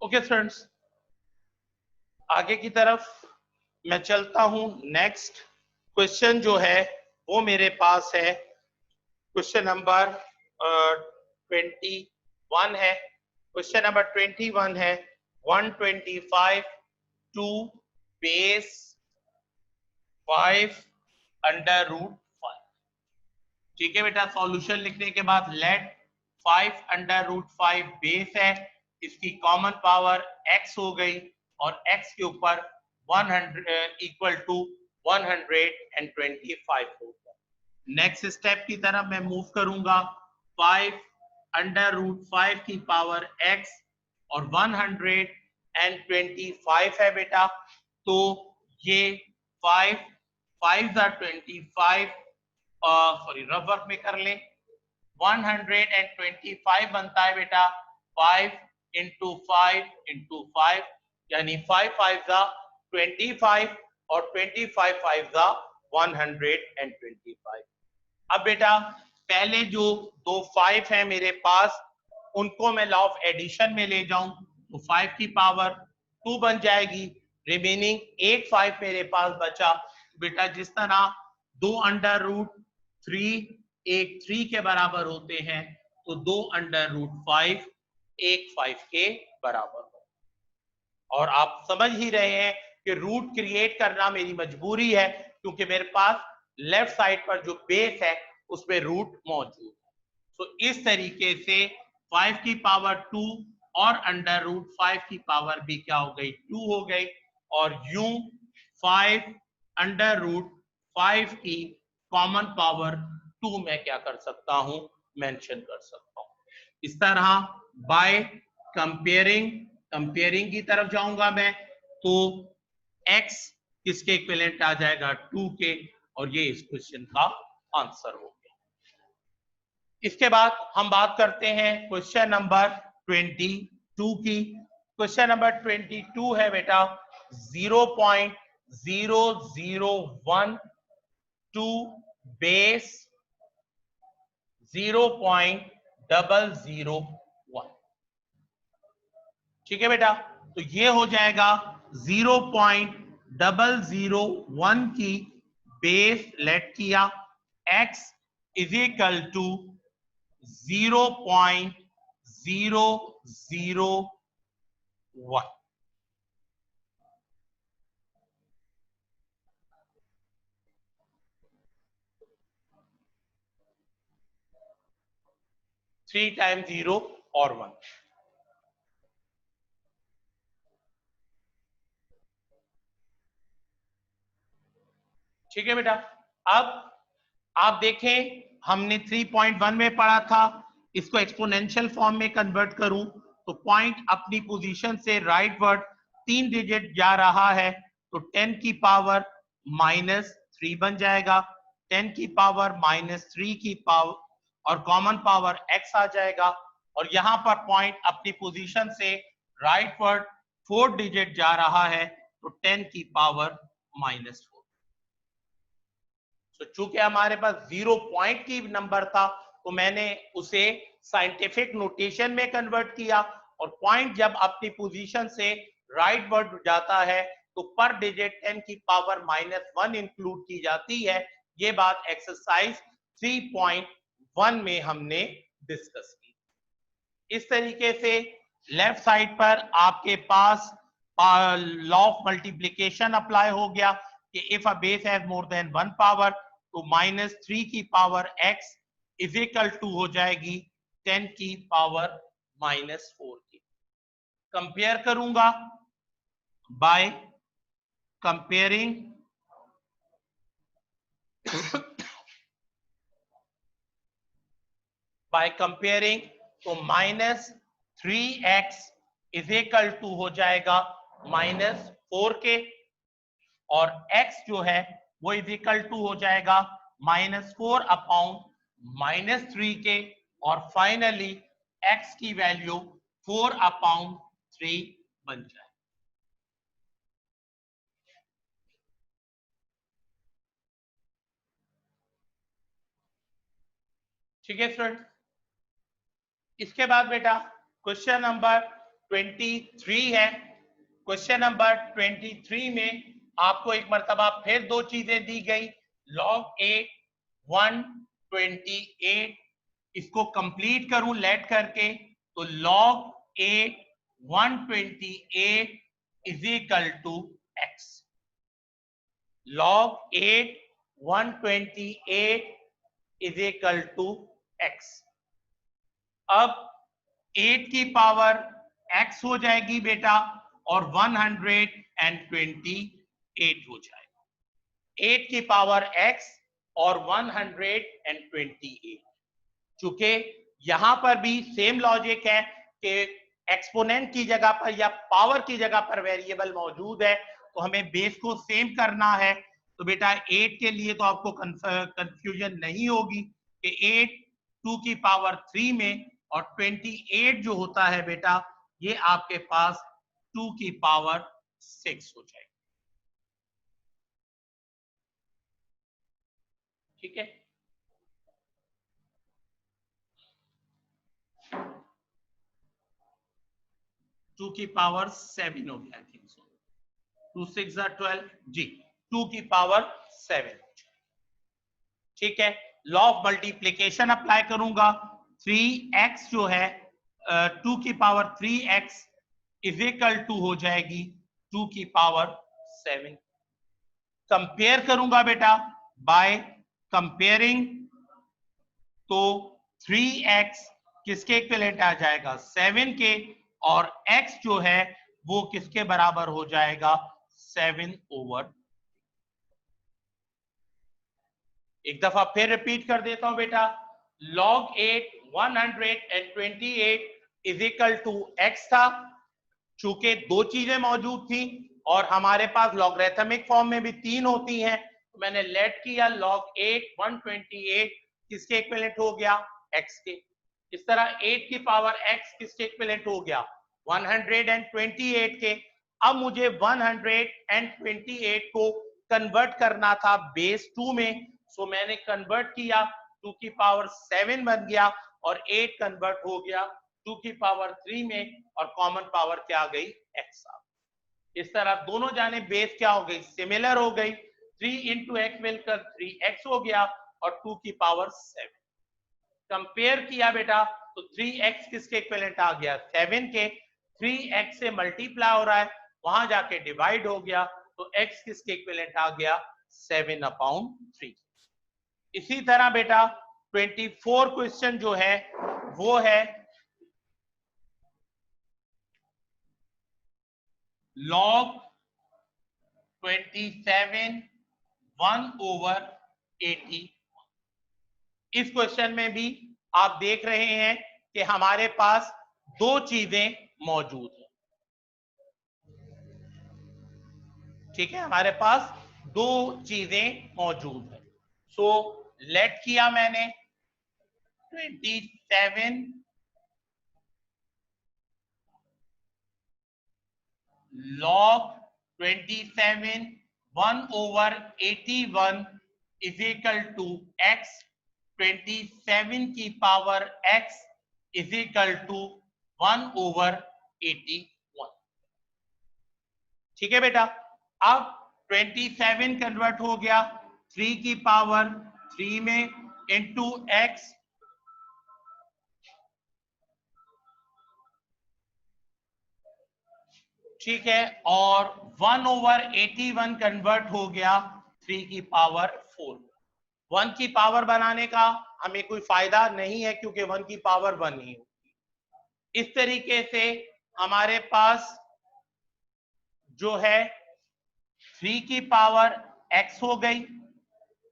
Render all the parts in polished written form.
Okay students, आगे की तरफ मैं चलता हूं। नेक्स्ट क्वेश्चन जो है वो मेरे पास है क्वेश्चन नंबर 21 है। क्वेश्चन नंबर 21 है 125 टू बेस 5 अंडर रूट 5। ठीक है बेटा, सॉल्यूशन लिखने के बाद लेट 5 अंडर रूट 5 बेस है, इसकी कॉमन पावर x हो गई और x के ऊपर 100 इक्वल टू 125 हो गया। नेक्स्ट स्टेप की तरफ मैं मूव करूंगा। 5 अंडर रूट 5 की पावर x और 125 है बेटा, तो ये 5 5 25 सॉरी रफ वर्क में कर लें। 125 बनता है बेटा 5 इंटू 5 इंटू 5, यानी 5 5 25 और 25 5 125। अब बेटा पहले जो दो 5 है मेरे पास, उनको मैं लॉ ऑफ एडिशन में ले जाऊं तो 5 की पावर 2 बन जाएगी, रिमेनिंग 8 5 मेरे पास बचा। बेटा जिस तरह 2 अंडर रूट 3 एक 3 के बराबर होते हैं, तो 2 अंडर रूट 5 एक 5 के बराबर हो। और आप समझ ही रहे हैं कि रूट क्रिएट करना मेरी मजबूरी है, क्योंकि मेरे पास लेफ्ट साइड पर जो बेस है उसमें रूट मौजूद है। तो इस तरीके से 5 की पावर 2 और अंडर रूट 5 की पावर भी क्या हो गई, 2 हो गई, और यूं 5 अंडर रूट 5 की कॉमन पावर 2 मैं क्या कर सकता हूं, मेंशन कर सकता हूं। इस तरह बाय कंपेयरिंग की तरफ जाऊंगा मैं, तो x किसके इक्विवेलेंट आ जाएगा, 2 के, और ये इस क्वेश्चन का आंसर हो गया। इसके बाद हम बात करते हैं क्वेश्चन नंबर 22 की। क्वेश्चन नंबर 22 है बेटा 0.001 टू बेस 0.001। ठीक है बेटा, तो ये हो जाएगा 0.001 की बेस लेट किया, x is equal to 0.001। Three times 0 और 1। ठीक है बेटा, अब आप देखें हमने 3.1 में पढ़ा था, इसको एक्सपोनेंशियल फॉर्म में कन्वर्ट करूं तो पॉइंट अपनी पोजीशन से राइट वर्ड 3 डिजिट जा रहा है, तो 10 की पावर -3 बन जाएगा। 10 की पावर -3 की पावर और कॉमन पावर x आ जाएगा, और यहां पर पॉइंट अपनी पोजीशन से राइट वर्ड 4 डिजिट जा रहा है, तो 10 की पावर -4। तो चूंकि हमारे पास 0 पॉइंट की नंबर था, तो मैंने उसे साइंटिफिक नोटेशन में कन्वर्ट किया, और पॉइंट जब अपनी पोजीशन से राइट वर्ड जाता है तो पर डिजिट 10 की पावर -1 इंक्लूड की जाती है। ये बात एक्सरसाइज 3.1 में हमने डिस्कस की। इस तरीके से लेफ्ट साइड पर आपके पास लॉ ऑफ मल्टीप्लिकेशन अप्लाई हो गया कि if a base has more than 1 power, तो -3 की power x is equal to हो जाएगी 10 की पावर -4 की। कंपेयर करूंगा बाय कंपेयरिंग बाय कंपेयरिंग, तो -3x इज इक्वल टू हो जाएगा -4 के, और x जो है वो इज इक्वल टू हो जाएगा -4 अपॉन -3 के, और फाइनली x की वैल्यू 4 अपॉन 3 बन जाए। ठीक है स्टूडेंट, इसके बाद बेटा क्वेश्चन नंबर 23 है। क्वेश्चन नंबर 23 में आपको एक मर्तबा फिर दो चीजें दी गई, log 8 128, इसको कंप्लीट करूं लेट करके तो log 8 128 is equal to x। log 8 128 is equal to x। अब 8 की पावर x हो जाएगी बेटा और 128 हो जाएगा। 8 की पावर x और 128। चूंकि यहां पर भी सेम लॉजिक है कि एक्सपोनेंट की जगह पर या पावर की जगह पर वेरिएबल मौजूद है तो हमें बेस को सेम करना है। तो बेटा 8 के लिए तो आपको कंफ्यूजन नहीं होगी कि 8 2 की पावर 3 में और 28 जो होता है बेटा ये आपके पास 2 की पावर 6 हो जाएगी। ठीक है, टू की पावर 7 हो गया, आई थिंक सो। 2 6 12 जी, 2 की पावर 7। ठीक है, लॉ ऑफ मल्टीप्लीकेशन अप्लाई करूंगा। 3x जो है 2 की power 3x is equal to हो जाएगी 2 की पावर 7। कंपेयर करूंगा बेटा बाय कंपेयरिंग, तो 3x किसके इक्विवेलेंट आ जाएगा 7 के, और x जो है वो किसके बराबर हो जाएगा 7/। एक दफा फिर रिपीट कर देता हूं बेटा, log 8 128 is equal to x था। चूंकि दो चीजें मौजूद थी और हमारे पास लॉगरिथमिक फॉर्म में भी 3 होती हैं, तो मैंने लेट किया log 8 128 किसके इक्विवेलेंट हो गया x के। इस तरह 8 की पावर x किसके इक्विवेलेंट हो गया 128 के। अब मुझे 128 को कन्वर्ट करना था बेस 2 में, सो मैंने कन्वर्ट किया, 2 की पावर 7 बन गया और 8 कन्वर्ट हो गया 2 की पावर 3 में और कॉमन पावर क्या आ गई x आ। इस तरह दोनों जाने बेस क्या हो गई सिमिलर हो गई, 3 इंटू एक्स मिलकर 3x हो गया और 2 की पावर 7। कंपेयर किया बेटा तो 3x किसके इक्विवेलेंट आ गया 7 के, 3x से मल्टीप्लाई हो रहा है वहां जाके डिवाइड हो गया तो x किसके इक्विवेलेंट आ गया 7/3। इसी तरह बेटा 24 क्वेश्चन जो है वो है log 27 1/80। इस क्वेश्चन में भी आप देख रहे हैं कि हमारे पास दो चीजें मौजूद हैं। ठीक है, हमारे पास दो चीजें मौजूद है। सो लेट किया मैंने 27 log 27 1/81 is equal to x। 27 की power x is equal to 1/81। ठीक है बेटा, अब 27 कन्वर्ट हो गया 3 की पावर 3 में इंटू x, ठीक है, और 1/81 कन्वर्ट हो गया 3 की पावर 4। 1 की पावर बनाने का हमें कोई फायदा नहीं है क्योंकि 1 की पावर 1 ही होगी। इस तरीके से हमारे पास जो है 3 की पावर x हो गई।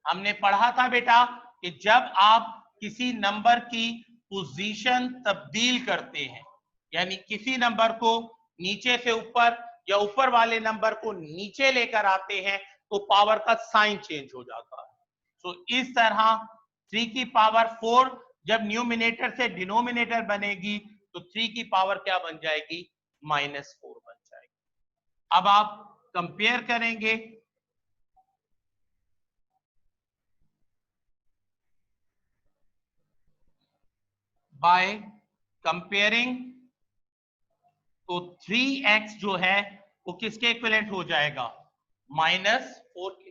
हमने पढ़ा था बेटा कि जब आप किसी नंबर की पोजीशन तब्दील करते हैं, यानी किसी नंबर को नीचे से ऊपर या ऊपर वाले नंबर को नीचे लेकर आते हैं तो पावर का साइन चेंज हो जाता है। तो इस तरह 3 की पावर 4 जब न्यूमिनेटर से डिनोमिनेटर बनेगी तो 3 की पावर क्या बन जाएगी -4 बन जाएगी। अब आप कंपेयर करेंगे by comparing तो 3x जो है वो किसके इक्विवेलेंट हो जाएगा, -4 के।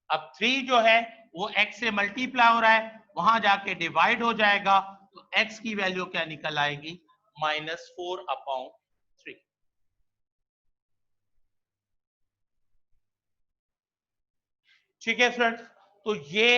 अब 3 जो है वो x से मल्टीप्लाई हो रहा है, वहां जाके डिवाइड हो जाएगा, तो x की वैल्यू क्या निकल आएगी, -4/3। ठीक है फ्रेंड्स, तो ये